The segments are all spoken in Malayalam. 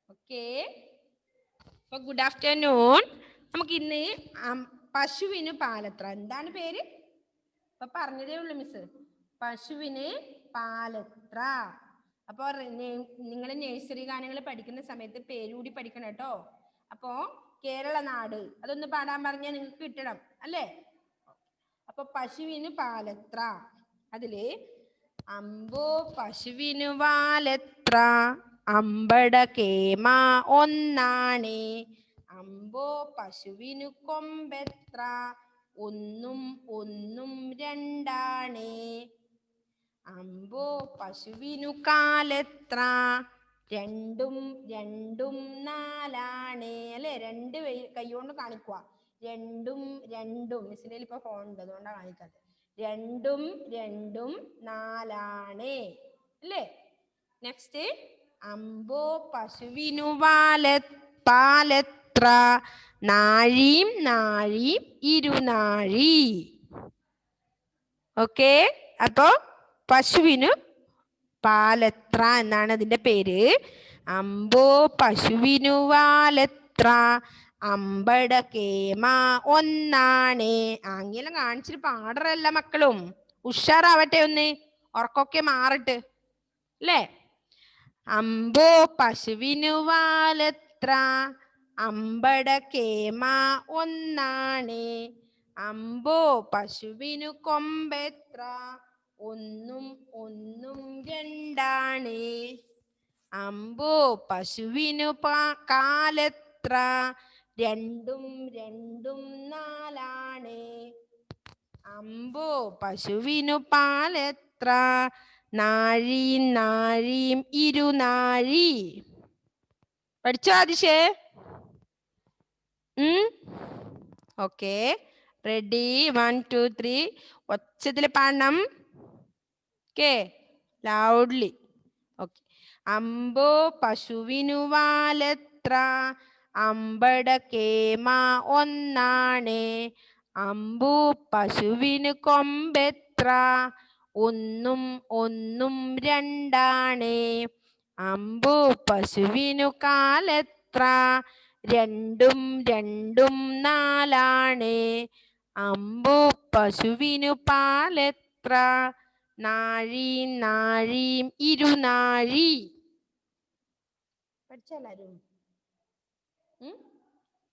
ഓക്കെ, അപ്പൊ ഗുഡ് ആഫ്റ്റർനൂൺ. നമുക്ക് ഇന്ന് പശുവിന് പാലെത്ര, എന്താണ് പേര്? ഇപ്പൊ പറഞ്ഞതേ ഉള്ളൂ മിസ്. പശുവിന് പാലെത്ര. അപ്പോൾ നിങ്ങൾ നഴ്സറി ഗാനങ്ങൾ പഠിക്കുന്ന സമയത്ത് പേരുകൂടി പഠിക്കണം കേട്ടോ. അപ്പോ കേരള നാട് അതൊന്ന് പാടാൻ പറഞ്ഞാൽ നിങ്ങൾക്ക് കിട്ടണം അല്ലേ? അപ്പൊ പശുവിന് പാലെത്ര, അതില് അമ്പോ പശുവിനു പാലെത്ര, അമ്പട കേമ ഒന്നാണേ, അമ്പോ പശുവിനു കൊമ്പെത്ര, ഒന്നും ഒന്നും രണ്ടാണേ, അമ്പോ പശുവിനു കാലെത്ര, രണ്ടും രണ്ടും നാലാണേ. അല്ലെ, രണ്ട് കൈ കൊണ്ട് കാണിക്കുക. രണ്ടും രണ്ടും, മിസ്സിൻ്റെ ഇപ്പൊ ഫോൺ ഉണ്ട് അതുകൊണ്ടാണ് കാണിക്കാത്തത്. രണ്ടും രണ്ടും നാലാണേ അല്ലേ? നെക്സ്റ്റ്, അമ്പോ പശുവിനു പാലെത്ര, നാഴിയും നാഴിയും ഇരുനാഴി. ഓക്കെ, അപ്പോ പശുവിനു പാലെത്ര എന്നാണ് അതിന്റെ പേര്. അമ്പോ പശുവിനു പാലെത്ര, അമ്പട കേമ ഒന്നാണേ. ആംഗ്യം കാണിച്ചിട്ട് പാടറല്ല മക്കളും, ഉഷാറാവട്ടെ, ഒന്ന് ഉറക്കൊക്കെ മാറട്ടെ അല്ലേ? അമ്പോ പശുവിനു പാലെത്ര, അമ്പട കേമ ഒന്നാണേ, അമ്പോ പശുവിനു കൊമ്പെത്ര, ഒന്നും ഒന്നും രണ്ടാണേ, അമ്പോ പശുവിനു കാലെത്ര, രണ്ടും രണ്ടും നാലാണേ, അമ്പോ പശുവിനു പാലെത്ര, നാഴിയും നാഴിയും ഇരുനാഴി. പഠിച്ചോ ആദിശേ? Okay, ready, 1 2 3. ഒച്ചത്തിൽ പാടണം. Okay, loudly. ഓക്കെ, അമ്പോ പശുവിനു പാലെത്ര, അമ്പട കേമ ഒന്നാണേ, അമ്പു പശുവിനു കൊമ്പെത്ര, ഒന്നും ഒന്നും രണ്ടാണേ, അമ്പു പശുവിനു കാലെത്ര, രണ്ടും രണ്ടും നാലാണേ, അമ്പു പശുവിനു പാലെത്ര, നാഴിയും നാഴിയും ഇരുനാഴി. പഠിച്ചെല്ലാരും?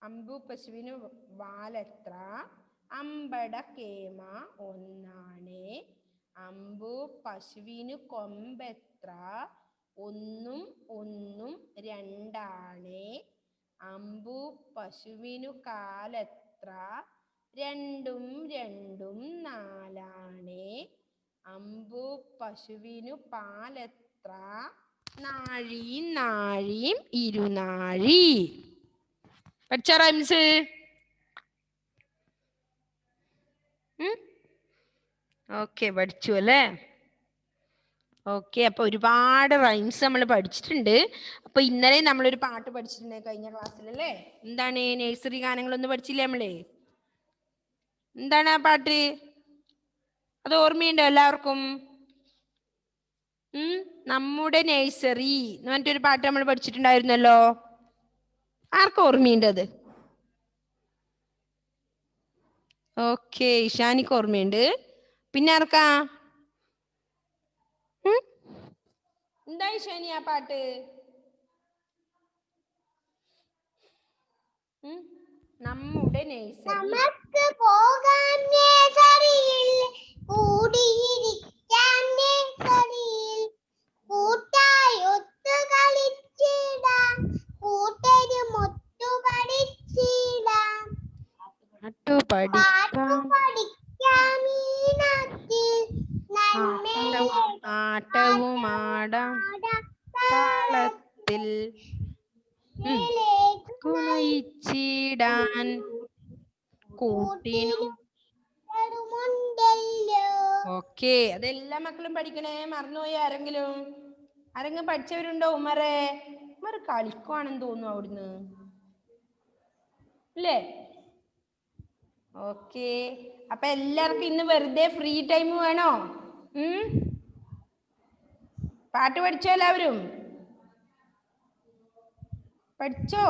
അമ്പു പശുവിനു പാലെത്ര, അമ്പട കേമ ഒന്നാണേ, അമ്പു പശുവിനു കൊമ്പെത്ര, ഒന്നും ഒന്നും രണ്ടാണേ, അമ്പു പശുവിനു കാലെത്ര, രണ്ടും രണ്ടും നാലാണേ, അമ്പു പശുവിനു പാലെത്ര, നാഴിയും നാഴിയും ഇരുനാഴി. പഠിച്ചോ റൈംസ്? ഓക്കെ, പഠിച്ചു അല്ലേ? ഓക്കെ, അപ്പൊ ഒരുപാട് റൈംസ് നമ്മൾ പഠിച്ചിട്ടുണ്ട്. അപ്പൊ ഇന്നലെ നമ്മളൊരു പാട്ട് പഠിച്ചിട്ടുണ്ട് കഴിഞ്ഞ ക്ലാസ്സിലല്ലേ? എന്താണ്? നഴ്സറി ഗാനങ്ങളൊന്നും പഠിച്ചില്ലേ നമ്മള്? എന്താണ് ആ പാട്ട്? അത് ഓർമ്മയുണ്ടോ എല്ലാവർക്കും? നമ്മുടെ നഴ്സറി എന്ന് പറഞ്ഞിട്ടൊരു പാട്ട് നമ്മൾ പഠിച്ചിട്ടുണ്ടായിരുന്നല്ലോ. ആർക്കും ഓർമ്മയുണ്ടത്? ഓക്കെ, ഇഷാനിക്ക് ഓർമ്മയുണ്ട്. പിന്നെ ആർക്കാ? എന്താ ഇഷാനി ആ പാട്ട്? നമ്മുടെ നഴ്സറി. ആട്ടവും ആടാം താളത്തിൽ കുണയിച്ചിടാൻ കൂട്ടിനു. ഓക്കെ, അതെല്ലാ മക്കളും പഠിക്കണേ. മറന്നുപോയി ആരെങ്കിലും? ആരെങ്കിലും പഠിച്ചവരുണ്ടോ? ഉമ്മറെ കളിക്കുവാണെന്ന് തോന്നുന്നു അവിടുന്ന് അല്ലേ? ഓക്കെ, അപ്പൊ എല്ലാവർക്കും ഇന്ന് വെറുതെ ഫ്രീ ടൈം വേണോ? പാട്ട് പഠിച്ചോ എല്ലാവരും? പഠിച്ചോ?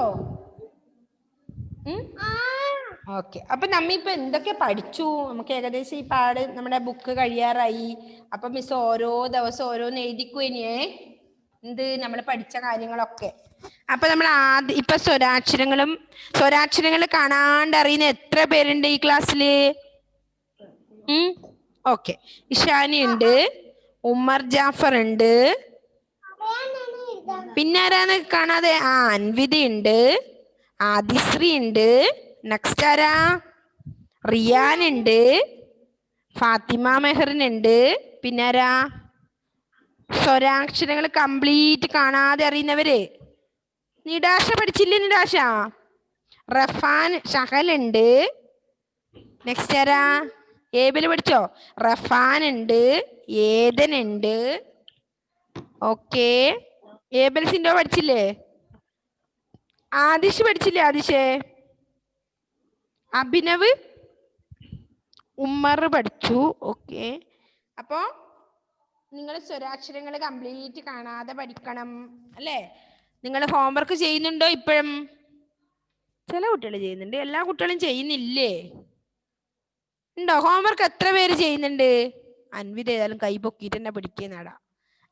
ഓക്കെ, അപ്പൊ നമ്മിപ്പോ എന്തൊക്കെ പഠിച്ചു? നമുക്ക് ഏകദേശം ഈ പാട് നമ്മുടെ ബുക്ക് കഴിയാറായി. അപ്പൊ മിസ് ഓരോ ദിവസം ഓരോന്ന് എഴുതിക്കുവേനിയേ എന്ത് നമ്മൾ പഠിച്ച കാര്യങ്ങളൊക്കെ. അപ്പൊ നമ്മൾ ആദ്യം ഇപ്പൊ സ്വരാക്ഷരങ്ങൾ കാണാണ്ട് അറിയുന്ന എത്ര പേരുണ്ട് ഈ ക്ലാസ്സില്? ഓക്കെ, ഇഷാനി ഉണ്ട്, ഉമ്മർ ജാഫർ ഉണ്ട്, പിന്നെ ആരാണ് കാണാതെ? അൻവിത ഉണ്ട്, ആദിശ്രീ ഉണ്ട്, നെക്സ്റ്റ് ആരാ? റിയാൻ ഉണ്ട്, ഫാത്തിമ മെഹറിൻ ഉണ്ട്, പിന്നെ ആരാ? സ്വരാക്ഷരങ്ങൾ കംപ്ലീറ്റ് കാണാതെ അറിയുന്നവര് നിടാശ പഠിച്ചില്ലേ? നിടാശ, റഫാൻ, ഷഹൽ ഉണ്ട്, നെക്സ്റ്റ് ആരാ? ഏബില് പഠിച്ചോ? റഫാൻ ഉണ്ട്, ഏതൻ ഉണ്ട്. ഓക്കെ, ഏബൽ സിൻഡോ പഠിച്ചില്ലേ? ആദിഷ് പഠിച്ചില്ലേ? ആദിഷേ, അഭിനവ്, ഉമ്മർ പഠിച്ചു. ഓക്കെ, അപ്പോ നിങ്ങൾ സ്വരാക്ഷരങ്ങൾ കംപ്ലീറ്റ് കാണാതെ പഠിക്കണം അല്ലേ? നിങ്ങൾ ഹോംവർക്ക് ചെയ്യുന്നുണ്ടോ ഇപ്പോഴും? ചില കുട്ടികൾ ചെയ്യുന്നുണ്ട്, എല്ലാ കുട്ടികളും ചെയ്യുന്നില്ലേ? ഉണ്ടോ? ഹോംവർക്ക് എത്ര പേര് ചെയ്യുന്നുണ്ട്? അൻവിത ഏതായാലും കൈ പൊക്കിയിട്ട് തന്നെ പിടിക്കുന്നടാ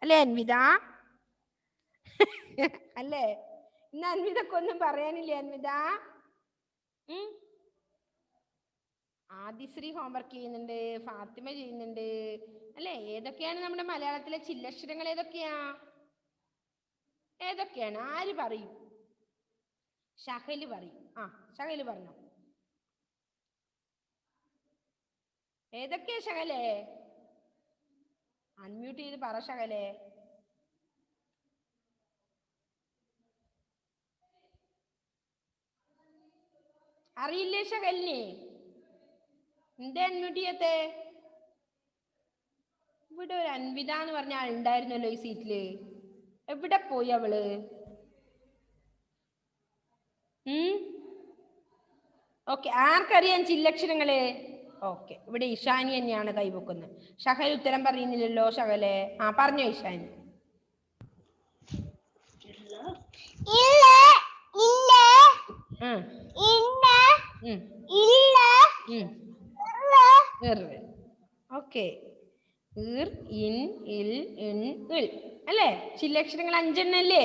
അല്ലേ അൻവിത? അല്ലേ? ഇന്ന് അൻവിതക്ക് ഒന്നും പറയാനില്ലേ അൻവിത? ആദിശ്രീ ഹോംവർക്ക് ചെയ്യുന്നുണ്ട്, ഫാത്തിമ ചെയ്യുന്നുണ്ട് അല്ലേ? ഏതൊക്കെയാണ് നമ്മുടെ മലയാളത്തിലെ ചില്ലക്ഷരങ്ങൾ? ഏതൊക്കെയാണ്? ആര് പറയും? ഷഹല് പറയും. ഷഹല് പറഞ്ഞോ, ഏതൊക്കെയാ ഷഹലേ? അൺമ്യൂട്ട് ചെയ്ത് പറ ഷഹലേ. അറിയില്ലേ ഷഹലിന്? എന്തേ അൺമ്യൂട്ട് ചെയ്യാത്തെ? ഇവിടെ ഒരു അൻവിത എന്ന് പറഞ്ഞ ആളുണ്ടായിരുന്നല്ലോ ഈ സീറ്റില്, എവിടെ പോയി അവള്? ഓക്കെ, ആർക്കറിയാം ചില്ലക്ഷരങ്ങള്? ഓക്കെ, ഇവിടെ ഇഷാനി തന്നെയാണ് കൈവക്കുന്നത്. ഷഹൽ ഉത്തരം പറയുന്നില്ലല്ലോ. ഷഹലെ പറഞ്ഞോ ഇഷാനി. ഓക്കെ, അല്ലേ? ചില്ലക്ഷരങ്ങൾ 5 അല്ലേ?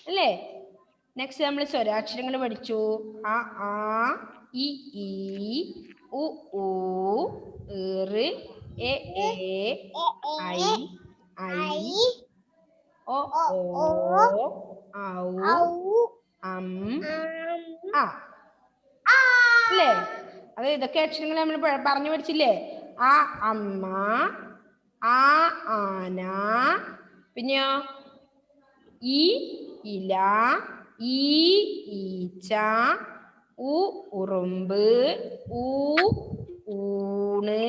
അല്ലേ? നെക്സ്റ്റ് നമ്മൾ സ്വരാക്ഷരങ്ങൾ പഠിച്ചു. ആ ഇ ഈ ഉ ഊ എ ഐ ഓ ഔ അല്ലേ? അത് ഇതൊക്കെ അക്ഷരങ്ങൾ നമ്മൾ പറഞ്ഞു പഠിച്ചില്ലേ? അമ്മ, ആന, പിന്നെയോ ഇല, ഈച്ച, ഉറുമ്പ്, ഊണ്,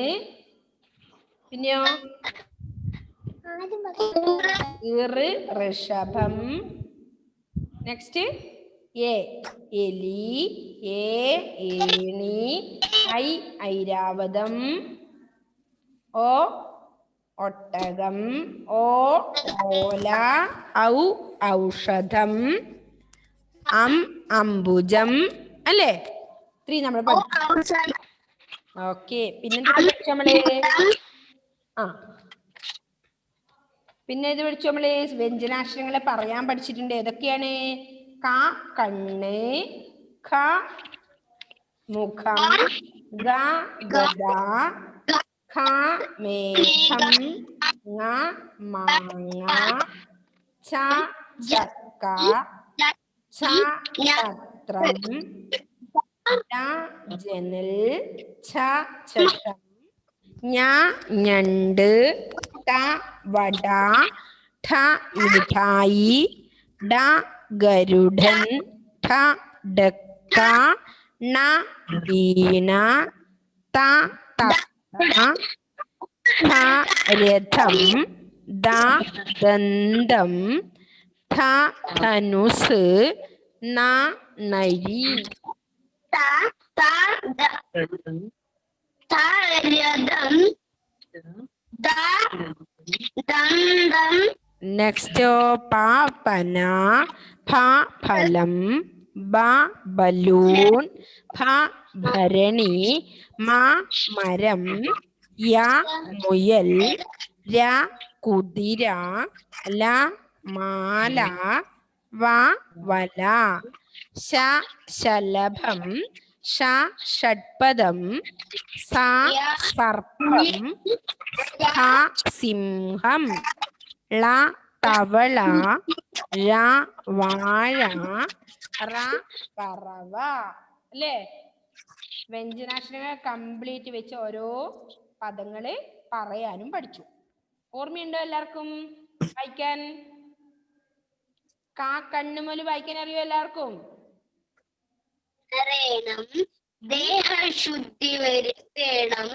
പിന്നെയോ ഋഷഭം. നെക്സ്റ്റ് എലി, ഏണി, ഐരാവതം, ഒട്ടകം, ഓല, ഔഷധം, അംബുജം അല്ലേ? 3 നമ്മൾ പഠിച്ചു. ഓക്കെ, പിന്നെന്താ പഠിച്ചു നമ്മള്? പിന്നെ ഇത് പഠിച്ചു നമ്മള്. വ്യഞ്ജനാക്ഷരങ്ങളെ പറയാൻ പഠിച്ചിട്ടുണ്ട്. ഏതൊക്കെയാണ്? കണ്ണ്, ഖ മുഖം, ഗദ, ഖ മേഘം, ങ മാങ്ങ, ച ചക്ക, ഛ ഛത്രം, ജ ജനൽ, ഛ ചഷം, ഞണ്ട്, ട വട, ഠ മിഠായി, ഡ ഗരുഡൻ, ഠ ഡക്ക, ണ വീണ, ത തത്ത, ഥ രഥം, ദ ദന്തം, ധ ധനുസ്, ന നരി. നെക്സ്റ്റ് പാപ്പന, ഭ ഫലം, ബ ബലൂൺ, ഭ ഭരണി, മ മരം, യ മുയൽ, ര കുതിര, ല മാല, വ വല, ശ ശലഭം, ഷ ഷഡ്പദം, സ സർപ്പം, ഹ സിംഹം, ള തവള, ഴ വാഴ, റ പറവ. അല്ലേ? വ്യഞ്ജനാക്ഷരങ്ങൾ കംപ്ലീറ്റ് വെച്ച് ഓരോ പദങ്ങള് പറയാനും പഠിച്ചു. ഓർമ്മയുണ്ടോ എല്ലാവർക്കും വായിക്കാൻ? കണ്ണുമൊല് വായിക്കാൻ അറിയോ എല്ലാവർക്കും? ദേഹശുദ്ധി വരുത്തേണം.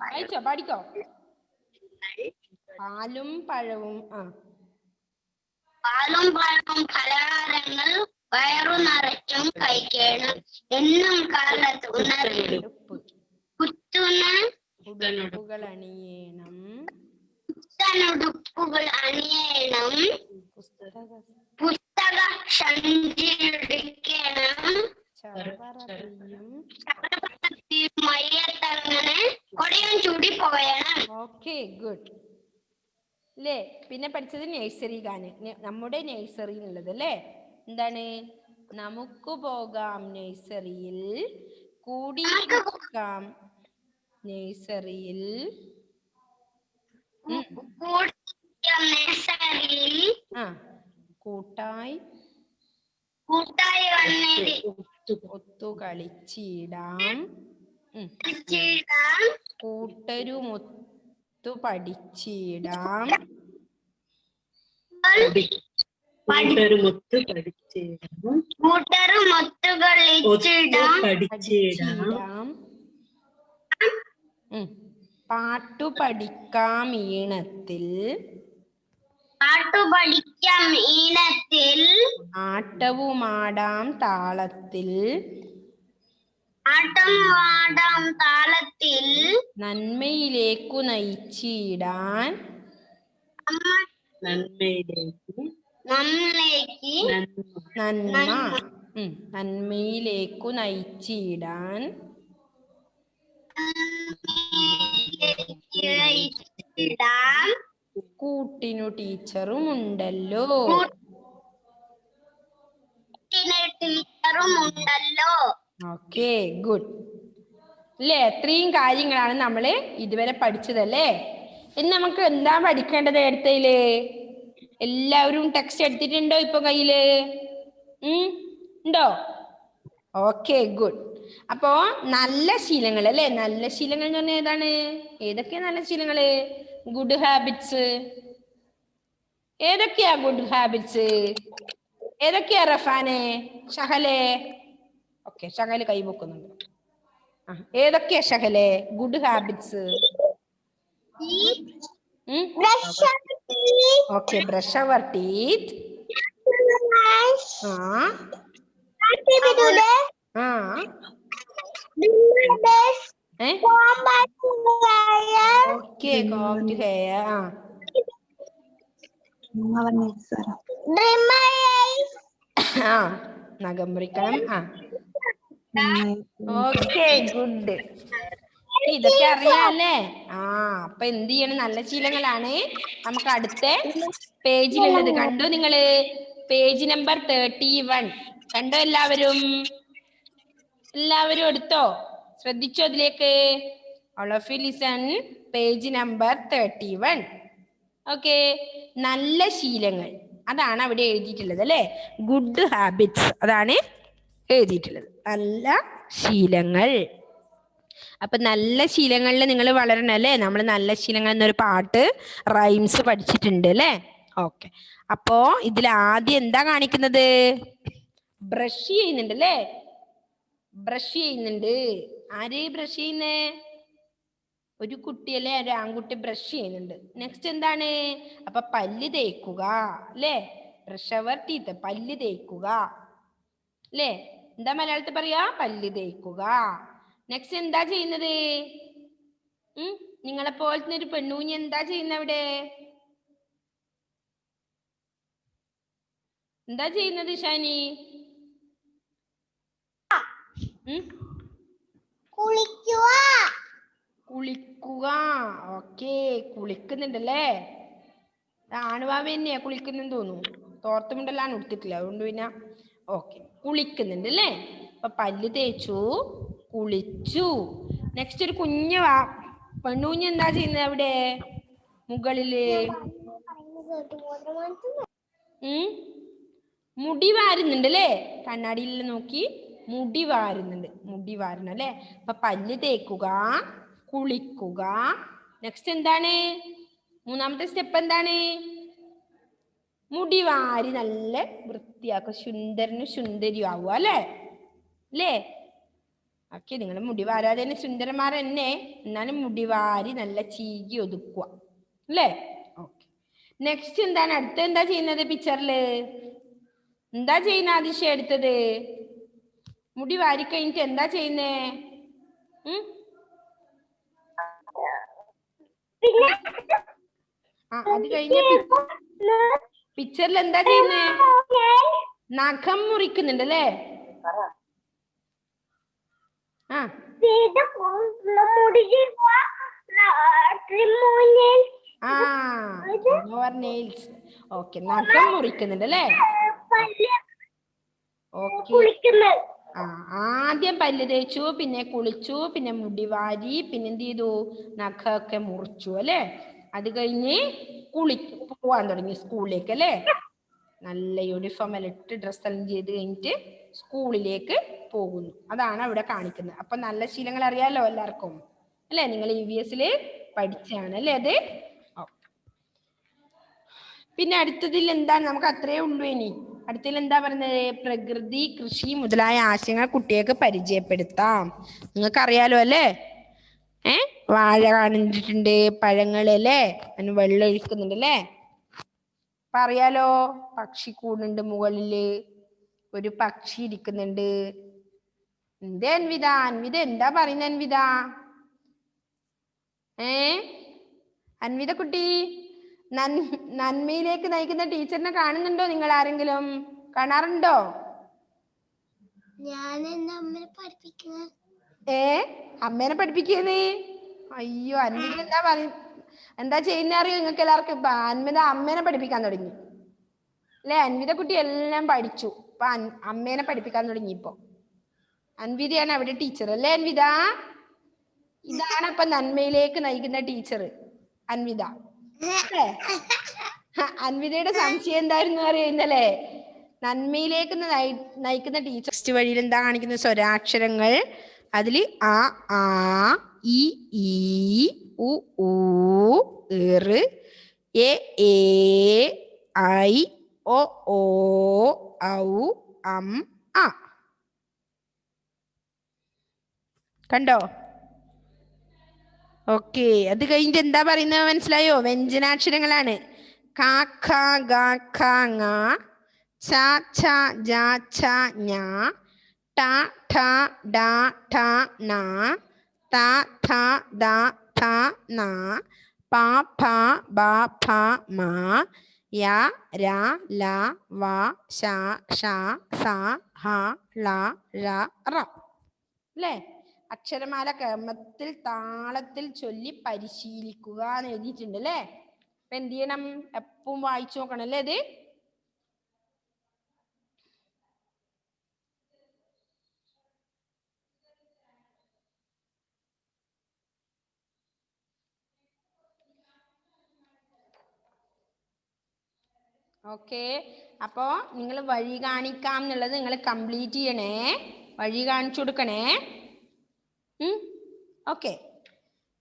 വായിച്ചോ, പാടിക്കോ. പാലും പഴവും പാലും പഴവും പലഹാരങ്ങൾ വയറു നിറച്ചും കഴിക്കണം. എന്നും കാലത്ത് ഉടുപ്പുകൾ അണിയണം. പുസ്തക സഞ്ചിരിക്കണം. മയ്യത്തങ്ങനെ കൊടയും ചൂടി പോയണം. Okay, good. അല്ലേ? പിന്നെ പഠിച്ചത് നഴ്സറി ഗാനം, നമ്മുടെ നഴ്സറി എന്നുള്ളത് അല്ലേ? എന്താണ്? നമുക്ക് പോകാം നഴ്സറിയിൽ, കൂടി നിൽക്കാം നഴ്സറിയിൽ, കൂട്ടായി ഒത്തു കളിച്ചിടാം, കൂട്ടരുമൊത്തു പഠിച്ചിടാം, പാട്ടു പഠിക്കാം ഈണത്തിൽ, ആട്ടവുമാടാം താളത്തിൽ, നന്മയിലേക്കു നയിച്ചിടാൻ, നന്മയിലേക്കു നയിച്ചിടാൻ, കൂട്ടിനു ടീച്ചറുമുണ്ടല്ലോ. Okay, good. അല്ലേ? അത്രയും കാര്യങ്ങളാണ് നമ്മൾ ഇതുവരെ പഠിച്ചതല്ലേ? ഇനി നമുക്ക് എന്താ പഠിക്കേണ്ടത് അടുത്തയില്? എല്ലാവരും ടെക്സ്റ്റ് എടുത്തിട്ടുണ്ടോ ഇപ്പൊ കയ്യില്? ഉണ്ടോ? Okay, good. അപ്പോ നല്ല ശീലങ്ങൾ അല്ലേ? നല്ല ശീലങ്ങൾ എന്ന് പറഞ്ഞാൽ ഏതാണ്? ഏതൊക്കെയാ നല്ല ശീലങ്ങള്? Good habits. ഏതൊക്കെയാ ഗുഡ് ഹാബിറ്റ്സ്? ഏതൊക്കെയാ റഫാനെ, ഷഹലെ? ഓക്കെ, ഷഹല് കൈവെക്കുന്നുണ്ട്. ഏതൊക്കെയാ ഷഹലെ good habits? Okay, brush our teeth. Okay, comb to hair. നഖം മുറിക്കണം. Okay, good. ഇതൊക്കെ അറിയാല്ലേ? അപ്പൊ എന്ത് ചെയ്യണം? നല്ല ശീലങ്ങളാണ് നമുക്ക് അടുത്ത പേജിലുള്ളത്. കണ്ടോ നിങ്ങള്? പേജ് നമ്പർ 31 കണ്ടോ എല്ലാവരും? എല്ലാവരും എടുത്തോ? ശ്രദ്ധിച്ചോ അതിലേക്ക്? All of you listen page number 31. Okay, നല്ല ശീലങ്ങൾ അതാണ് അവിടെ എഴുതിയിട്ടുള്ളത് അല്ലേ? ഗുഡ് ഹാബിറ്റ്സ് അതാണ് എഴുതിയിട്ടുള്ളത്. നല്ല ശീലങ്ങൾ. അപ്പൊ നല്ല ശീലങ്ങളിൽ നിങ്ങൾ വളരണം അല്ലേ? നമ്മൾ നല്ല ശീലങ്ങൾ എന്നൊരു പാട്ട് റൈംസ് പഠിച്ചിട്ടുണ്ട് അല്ലേ? ഓക്കെ, അപ്പോ ഇതിൽ ആദ്യം എന്താ കാണിക്കുന്നത്? ബ്രഷ് ചെയ്യുന്നുണ്ട് അല്ലേ? ബ്രഷ് ചെയ്യുന്നുണ്ട്. ആര് ബ്രഷ് ചെയ്യുന്നേ? ഒരു കുട്ടിയല്ലേ? ഒരു ആൺകുട്ടി ബ്രഷ് ചെയ്യുന്നുണ്ട്. നെക്സ്റ്റ് എന്താണ്? അപ്പൊ പല്ല് തേക്കുക അല്ലേ? ബ്രഷ് അവർ ടീത്ത്, പല്ല് തേക്കുക അല്ലേ? എന്താ മലയാളത്തിൽ പറയാ? പല്ല് തേക്കുക. നെക്സ്റ്റ് എന്താ ചെയ്യുന്നത്? നിങ്ങളെ പോലത്തെ ഒരു പെണ്ണൂഞ്ഞ് എന്താ ചെയ്യുന്ന അവിടെ? എന്താ ചെയ്യുന്നത് ഷാനി? കുളിക്കുക. ഓക്കെ, കുളിക്കുന്നുണ്ടല്ലേ? ആണുവാവ തന്നെയാ കുളിക്കുന്നെന്ന് തോന്നുന്നു. തോർത്തുമുണ്ടെല്ലാം എടുത്തിട്ടില്ല, അതുകൊണ്ട് പിന്നെ ഓക്കെ കുളിക്കുന്നുണ്ട് അല്ലേ? അപ്പൊ പല്ല് തേച്ചു, കുളിച്ചു. നെക്സ്റ്റ് ഒരു കുഞ്ഞ് പെണ്ണൂഞ്ഞ് എന്താ ചെയ്യുന്നത് അവിടെ മുകളില്? മുടി വാരുന്നുണ്ട് അല്ലേ? കണ്ണാടിയിൽ നോക്കി മുടി വാരുന്നുണ്ട്. മുടി വാരണം അല്ലേ? അപ്പൊ പല്ല് തേക്കുക, കുളിക്കുക. നെക്സ്റ്റ് എന്താണ്? മൂന്നാമത്തെ സ്റ്റെപ്പ് എന്താണ്? മുടി വാരി നല്ല വൃത്തിയാക്കുക. സുന്ദരനും സുന്ദരിയും ആവുക അല്ലേ? അല്ലേ? ഓക്കെ, നിങ്ങൾ മുടി വാരാതെ തന്നെ സുന്ദരന്മാർ തന്നെ, എന്നാലും മുടി വാരി നല്ല ചീകി ഒതുക്കുക അല്ലേ? ഓക്കെ, നെക്സ്റ്റ് എന്താണ്? അടുത്ത എന്താ ചെയ്യുന്നത് പിക്ചറില്? എന്താ ചെയ്യുന്ന ആദിശ? എടുത്തത് മുടി വാരി കഴിഞ്ഞിട്ട് എന്താ ചെയ്യുന്നേ? അത് കഴിഞ്ഞ പിക്ചറിൽ എന്താ ചെയ്യുന്നേ? നഖം മുറിക്കുന്നുണ്ട് അല്ലേ? ഓക്കെ, നഖം മുറിക്കുന്നുണ്ട് അല്ലേ? ഓക്കെ, ആദ്യം പല്ല് തേച്ചു, പിന്നെ കുളിച്ചു, പിന്നെ മുടി വാരി, പിന്നെ എന്ത് ചെയ്തു? നഖമൊക്കെ മുറിച്ചു അല്ലേ? അത് കഴിഞ്ഞ് പോവാൻ തുടങ്ങി സ്കൂളിലേക്ക് അല്ലേ? നല്ല യൂണിഫോം എല്ലാം ഇട്ട് ഡ്രസ്സെല്ലാം ചെയ്ത് കഴിഞ്ഞിട്ട് സ്കൂളിലേക്ക് പോകുന്നു. അതാണ് അവിടെ കാണിക്കുന്നത്. അപ്പൊ നല്ല ശീലങ്ങൾ അറിയാലോ എല്ലാവർക്കും അല്ലേ? നിങ്ങൾ EVS പഠിച്ചാണ് അല്ലേ അത്? പിന്നെ അടുത്തതിൽ എന്താണ്? നമുക്ക് അത്രേ ഉള്ളൂ. ഇനി അടുത്തതിൽ എന്താ പറയുന്നത്? പ്രകൃതി, കൃഷി മുതലായ ആശയങ്ങൾ കുട്ടികൾക്ക് പരിചയപ്പെടുത്താം. നിങ്ങൾക്ക് അറിയാലോ അല്ലേ? വാഴ കാണിച്ചിട്ടുണ്ട്, പഴങ്ങളല്ലേ, അതിന് വെള്ളം ഒഴിക്കുന്നുണ്ട് അല്ലേ? അപ്പൊ അറിയാലോ, പക്ഷിക്കൂടുണ്ട്, മുകളില് ഒരു പക്ഷി ഇരിക്കുന്നുണ്ട്. എന്തേ അൻവിത? അൻവിത എന്താ പറയുന്നത് അൻവിത? അൻവിത കുട്ടി, നന്മയിലേക്ക് നയിക്കുന്ന ടീച്ചറിനെ കാണുന്നുണ്ടോ? നിങ്ങൾ ആരെങ്കിലും കാണാറുണ്ടോ? അമ്മേനെ പഠിപ്പിക്കുന്നേ? അയ്യോ, അൻവിത എന്താ ചെയ്യുന്ന അറിയോ നിങ്ങൾക്ക് എല്ലാവർക്കും? ഇപ്പൊ അൻവിത അമ്മേനെ പഠിപ്പിക്കാൻ തുടങ്ങി അല്ലെ? അൻവിത കുട്ടി എല്ലാം പഠിച്ചു, ഇപ്പൊ അമ്മേനെ പഠിപ്പിക്കാൻ തുടങ്ങി. ഇപ്പൊ അൻവിതയാണ് അവിടെ ടീച്ചർ അല്ലേ? അൻവിത, ഇതാണ് ഇപ്പൊ നന്മയിലേക്ക് നയിക്കുന്ന ടീച്ചർ അൻവിത. അൻവിതയുടെ സംശയം എന്തായിരുന്നു അറിയോ ഇന്നലെ? നന്മയിലേക്ക് നയിക്കുന്ന ടീച്ചർ ടെക്സ്റ്റ് വഴിയിൽ എന്താ കാണിക്കുന്നത്? സ്വരാക്ഷരങ്ങൾ. അതിൽ ആ, ഇ, ഈ, ഉ, ഊ, ഇർ, എ, ഐ, ഒ, ഔ, അ. കണ്ടോ? ഓക്കെ, അത് കഴിഞ്ഞിട്ട് എന്താ പറയുന്നത് മനസ്സിലായോ? വ്യഞ്ജനാക്ഷരങ്ങളാണ്. ക, ഖ, ഗ, ഘ, ങ, ച, ഛ, ജ, ഛ, ഞ, ട, ഠ, ഡ, ഠ, ണ, ത, ഥ, ദ, ഥ, ന, പ, ഫ, ബ, ഭ, മ, യ, ര, ല, വ, ശ, ഷ, സ, ഹ, ള, ഴ, റ. അല്ലേ? അക്ഷരമാല ക്രമത്തിൽ താളത്തിൽ ചൊല്ലി പരിശീലിക്കുക എന്ന് എഴുതിയിട്ടുണ്ട് അല്ലേ? അപ്പൊ എന്ത് ചെയ്യണം? എപ്പം വായിച്ചു നോക്കണം അല്ലേ ഇത്? ഓക്കെ, അപ്പോ നിങ്ങൾ വഴി കാണിക്കാം എന്നുള്ളത് നിങ്ങൾ കംപ്ലീറ്റ് ചെയ്യണേ, വഴി കാണിച്ചു കൊടുക്കണേ. ഓക്കെ,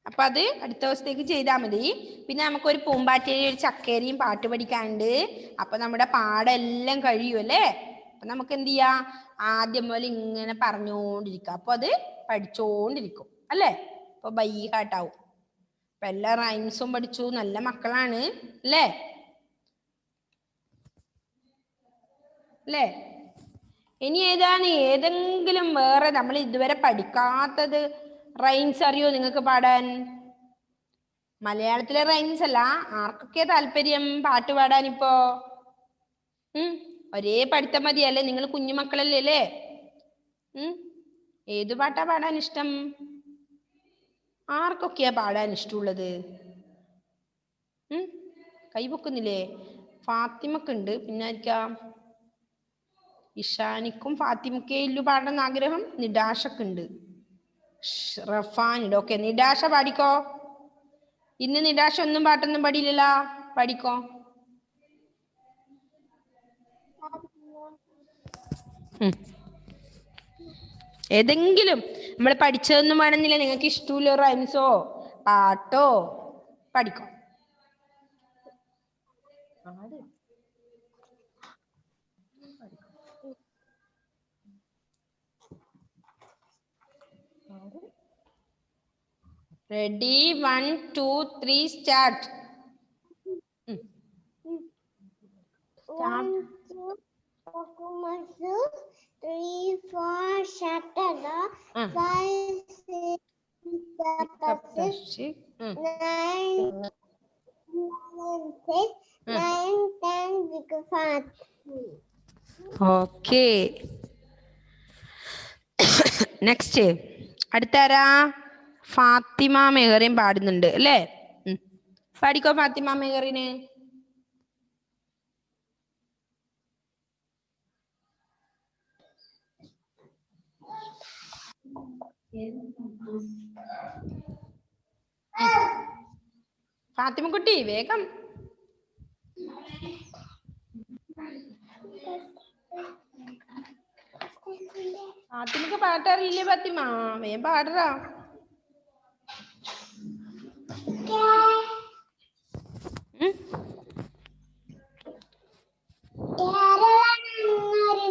അപ്പൊ അത് അടുത്ത ദിവസത്തേക്ക് ചെയ്താൽ മതി. പിന്നെ നമുക്കൊരു പൂമ്പാറ്റയും ഒരു ചക്കേരിയും പാട്ട് പഠിക്കാനുണ്ട്. അപ്പൊ നമ്മുടെ പാടെല്ലാം കഴിയുമല്ലേ? അപ്പൊ നമുക്ക് എന്ത് ചെയ്യാം? ആദ്യം പോലെ ഇങ്ങനെ പറഞ്ഞുകൊണ്ടിരിക്കാം. അപ്പൊ അത് പഠിച്ചോണ്ടിരിക്കും അല്ലേ? അപ്പൊ ബൈ ഹാർട്ടാവും. അപ്പൊ എല്ലാ റൈംസും പഠിച്ചു, നല്ല മക്കളാണ് അല്ലേ? അല്ലേ? ഇനി ഏതെങ്കിലും വേറെ നമ്മൾ ഇതുവരെ പഠിക്കാത്തത് റൈംസ് അറിയോ നിങ്ങൾക്ക് പാടാൻ? മലയാളത്തിലെ റൈംസ് അല്ല. ആർക്കൊക്കെ താല്പര്യം പാട്ട് പാടാനിപ്പോ? ഒരേ പഠിത്തം മതിയല്ലേ? നിങ്ങൾ കുഞ്ഞുമക്കളല്ലേ അല്ലേ? ഏതു പാട്ടാ പാടാൻ ഇഷ്ടം? ആർക്കൊക്കെയാ പാടാൻ ഇഷ്ടമുള്ളത്? കൈവെക്കുന്നില്ലേ? ഫാത്തിമക്കുണ്ട്. പിന്നെ ആയിരിക്കാം? ഇഷാനിക്കും ഫാത്തിമക്കേ ഇല്ലു പാടണം ആഗ്രഹം. നിഡാഷക്കുണ്ട്. റഫാനുണ്ട്. ഓക്കെ, നിഡാഷ പാടിക്കോ. ഇന്ന് നിഡാഷ ഒന്നും പാട്ടൊന്നും പാടിയില്ലല്ലോ. പാടിക്കോ. ഏതെങ്കിലും നമ്മൾ പഠിച്ചതൊന്നും വേണമെന്നില്ല. നിങ്ങൾക്ക് ഇഷ്ടമുള്ള റൈംസോ പാട്ടോ പഠിക്കോ. Ready? 1 2 3 start. 1 2 3 4 Shatara 5 6 9 10 okay. Next അടുത്താരാ? ഫാത്തിമ മെഹറിൻ പാടുന്നുണ്ട് അല്ലേ? പാടിക്കോ ഫാത്തിമ മെഹറിന്. ഫാത്തിമ കുട്ടി വേഗം. ഫാത്തിമക്ക് പാട്ടറിയില്ലേ ഫാത്തിമ? വേഗം പാടറാ.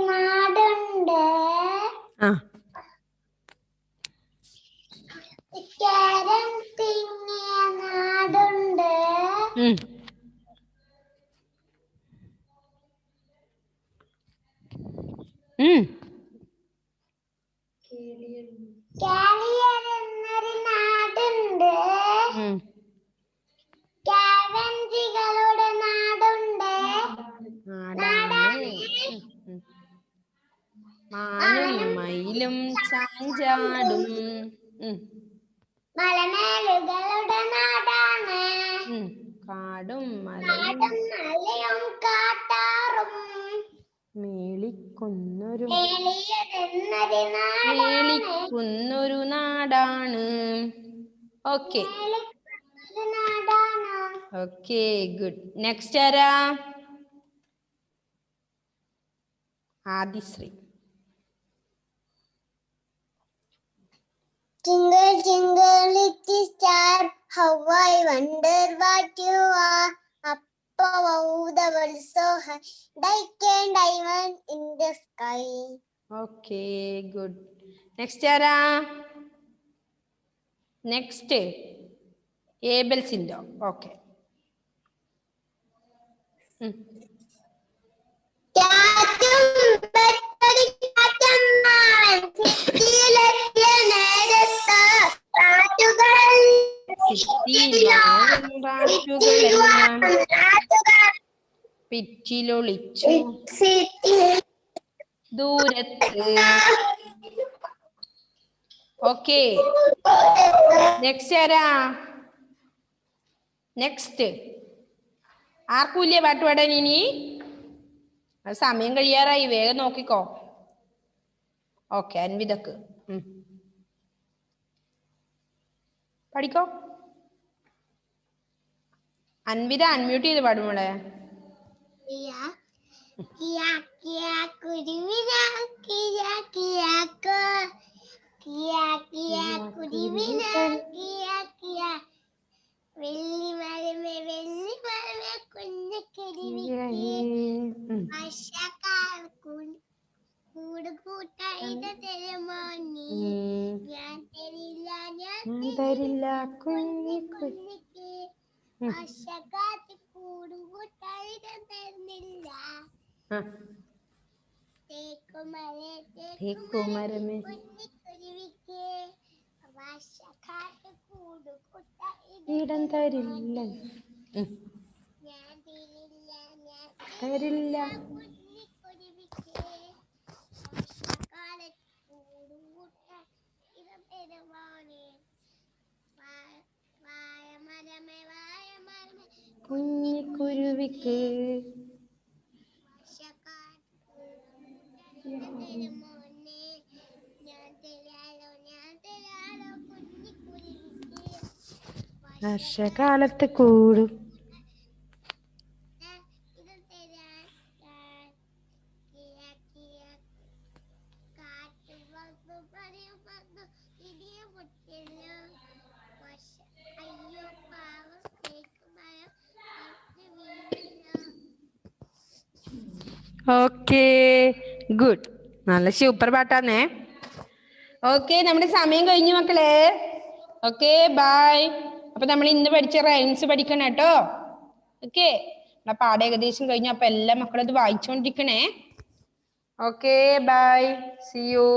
നാടുണ്ട്. നാടുണ്ട്. എന്നൊരു നാടുണ്ട്. കാവഞ്ചികളുടെ നാടുണ്ട്. മാനും മയിലും ചാഞ്ചാടും. മലമേലുകളുടെ നാടാണ്. കാടും മലയും കാട്ടാറും മേളിക്കുന്നൊരു നാടാണ്. Okay okay, good. നെക്സ്റ്റ് ആരാ? Adishree. Jingle, jingle, little star, how I wonder what you are. Up above the world so high, like a diamond in the sky. Okay, good. Next ആരാ? നെക്സ്റ്റ് ഏബൽസിൻഡോ. ഓക്കെ. പിച്ചിലൊളിച്ചു ദൂരത്ത്. ഓക്കെ, നെക്സ്റ്റ് ആരാ? നെക്സ്റ്റ് ആർക്കൂല്ലേ പാട്ട് പാടാൻ ഇനി? സമയം കഴിയാറായി, വേഗം നോക്കിക്കോ. ഓക്കെ, അൻവിതക്ക് പഠിക്കോ. അൻവിത അൺമ്യൂട്ട് ചെയ്ത് പാടുമോളെ. തരില്ല കുഞ്ഞിക്ക്. ഇടം തരില്ല തരില്ല. കുഞ്ഞിക്കുരുവിക്ക് വർഷകാലത്ത് കൂടും. Okay, good. നല്ല സൂപ്പർ പാട്ടാന്നേ. ഓക്കെ, നമ്മുടെ സമയം കഴിഞ്ഞു മക്കളെ. Okay, bye. അപ്പൊ നമ്മൾ ഇന്ന് പഠിച്ച റൈംസ് പഠിക്കണം കേട്ടോ. ഓക്കെ, നമ്മുടെ പാഠം ഏകദേശം കഴിഞ്ഞു. അപ്പൊ എല്ലാ മക്കളും അത് വായിച്ചോണ്ടിരിക്കണേ. Okay, bye, see U.